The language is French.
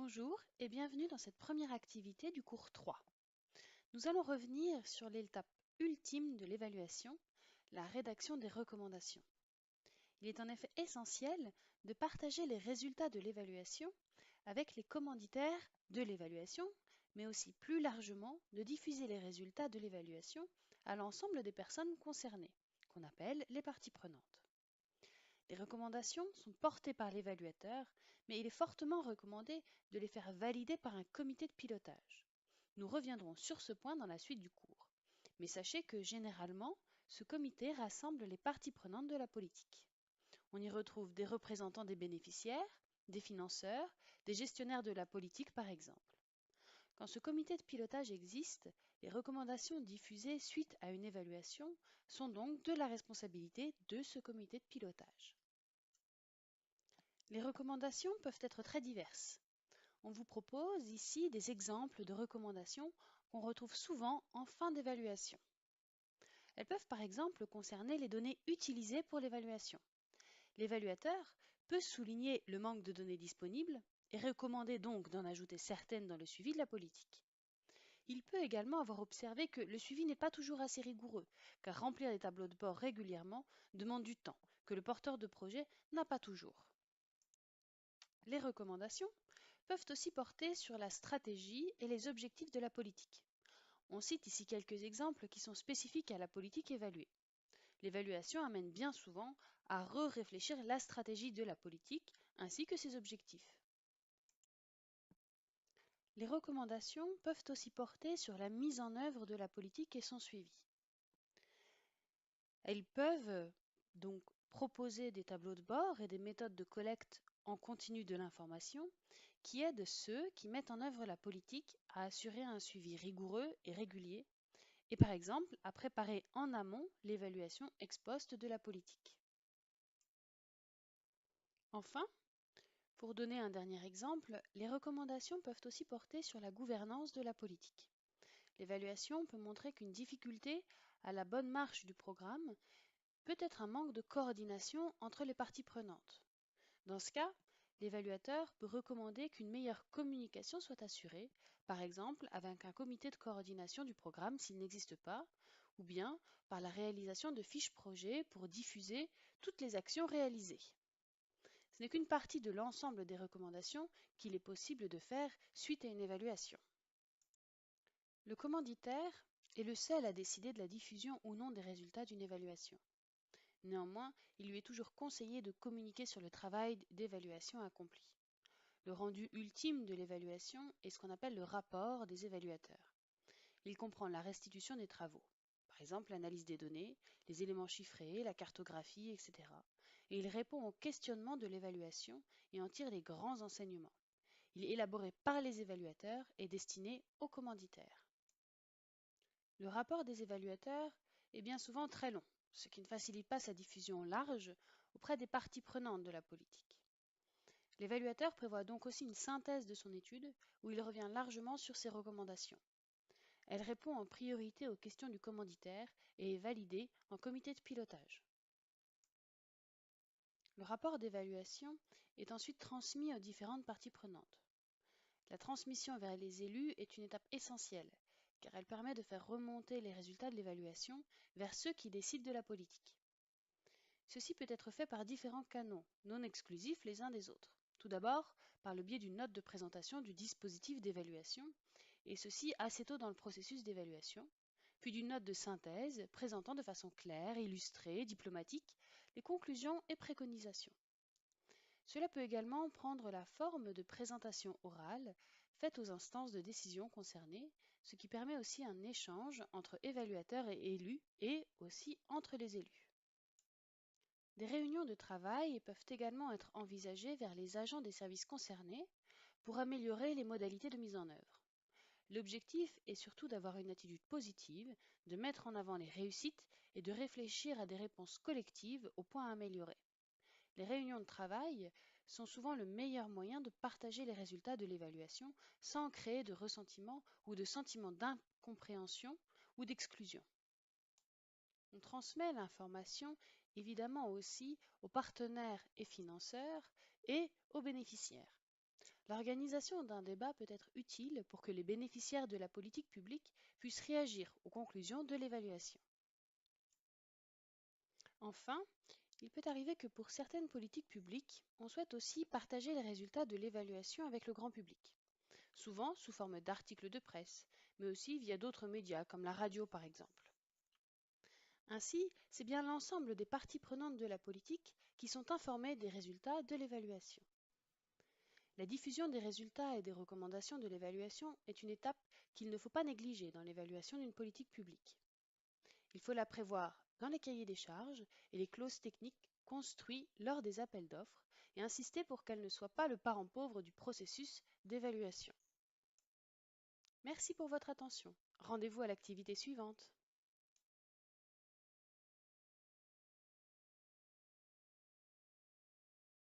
Bonjour et bienvenue dans cette première activité du cours 3. Nous allons revenir sur l'étape ultime de l'évaluation, la rédaction des recommandations. Il est en effet essentiel de partager les résultats de l'évaluation avec les commanditaires de l'évaluation, mais aussi plus largement de diffuser les résultats de l'évaluation à l'ensemble des personnes concernées, qu'on appelle les parties prenantes. Les recommandations sont portées par l'évaluateur, mais il est fortement recommandé de les faire valider par un comité de pilotage. Nous reviendrons sur ce point dans la suite du cours. Mais sachez que généralement, ce comité rassemble les parties prenantes de la politique. On y retrouve des représentants des bénéficiaires, des financeurs, des gestionnaires de la politique par exemple. Quand ce comité de pilotage existe, les recommandations diffusées suite à une évaluation sont donc de la responsabilité de ce comité de pilotage. Les recommandations peuvent être très diverses. On vous propose ici des exemples de recommandations qu'on retrouve souvent en fin d'évaluation. Elles peuvent par exemple concerner les données utilisées pour l'évaluation. L'évaluateur peut souligner le manque de données disponibles et recommander donc d'en ajouter certaines dans le suivi de la politique. Il peut également avoir observé que le suivi n'est pas toujours assez rigoureux, car remplir les tableaux de bord régulièrement demande du temps, que le porteur de projet n'a pas toujours. Les recommandations peuvent aussi porter sur la stratégie et les objectifs de la politique. On cite ici quelques exemples qui sont spécifiques à la politique évaluée. L'évaluation amène bien souvent à réfléchir la stratégie de la politique ainsi que ses objectifs. Les recommandations peuvent aussi porter sur la mise en œuvre de la politique et son suivi. Elles peuvent donc proposer des tableaux de bord et des méthodes de collecte en continu de l'information qui aident ceux qui mettent en œuvre la politique à assurer un suivi rigoureux et régulier et par exemple à préparer en amont l'évaluation ex post de la politique. Enfin, pour donner un dernier exemple, les recommandations peuvent aussi porter sur la gouvernance de la politique. L'évaluation peut montrer qu'une difficulté à la bonne marche du programme peut être un manque de coordination entre les parties prenantes. Dans ce cas, l'évaluateur peut recommander qu'une meilleure communication soit assurée, par exemple avec un comité de coordination du programme s'il n'existe pas, ou bien par la réalisation de fiches projets pour diffuser toutes les actions réalisées. Ce n'est qu'une partie de l'ensemble des recommandations qu'il est possible de faire suite à une évaluation. Le commanditaire est le seul à décider de la diffusion ou non des résultats d'une évaluation. Néanmoins, il lui est toujours conseillé de communiquer sur le travail d'évaluation accompli. Le rendu ultime de l'évaluation est ce qu'on appelle le rapport des évaluateurs. Il comprend la restitution des travaux, par exemple l'analyse des données, les éléments chiffrés, la cartographie, etc. Et il répond aux questionnements de l'évaluation et en tire les grands enseignements. Il est élaboré par les évaluateurs et destiné aux commanditaires. Le rapport des évaluateurs est bien souvent très long, ce qui ne facilite pas sa diffusion large auprès des parties prenantes de la politique. L'évaluateur prévoit donc aussi une synthèse de son étude où il revient largement sur ses recommandations. Elle répond en priorité aux questions du commanditaire et est validée en comité de pilotage. Le rapport d'évaluation est ensuite transmis aux différentes parties prenantes. La transmission vers les élus est une étape essentielle, car elle permet de faire remonter les résultats de l'évaluation vers ceux qui décident de la politique. Ceci peut être fait par différents canaux, non exclusifs les uns des autres. Tout d'abord, par le biais d'une note de présentation du dispositif d'évaluation, et ceci assez tôt dans le processus d'évaluation, puis d'une note de synthèse présentant de façon claire, illustrée, diplomatique, les conclusions et préconisations. Cela peut également prendre la forme de présentation orale faite aux instances de décision concernées, ce qui permet aussi un échange entre évaluateurs et élus et aussi entre les élus. Des réunions de travail peuvent également être envisagées vers les agents des services concernés pour améliorer les modalités de mise en œuvre. L'objectif est surtout d'avoir une attitude positive, de mettre en avant les réussites et de réfléchir à des réponses collectives aux points à améliorer. Les réunions de travail sont souvent le meilleur moyen de partager les résultats de l'évaluation sans créer de ressentiment ou de sentiment d'incompréhension ou d'exclusion. On transmet l'information évidemment aussi aux partenaires et financeurs et aux bénéficiaires. L'organisation d'un débat peut être utile pour que les bénéficiaires de la politique publique puissent réagir aux conclusions de l'évaluation. Enfin, il peut arriver que pour certaines politiques publiques, on souhaite aussi partager les résultats de l'évaluation avec le grand public, souvent sous forme d'articles de presse, mais aussi via d'autres médias comme la radio par exemple. Ainsi, c'est bien l'ensemble des parties prenantes de la politique qui sont informées des résultats de l'évaluation. La diffusion des résultats et des recommandations de l'évaluation est une étape qu'il ne faut pas négliger dans l'évaluation d'une politique publique. Il faut la prévoir dans les cahiers des charges et les clauses techniques construits lors des appels d'offres et insister pour qu'elle ne soit pas le parent pauvre du processus d'évaluation. Merci pour votre attention. Rendez-vous à l'activité suivante.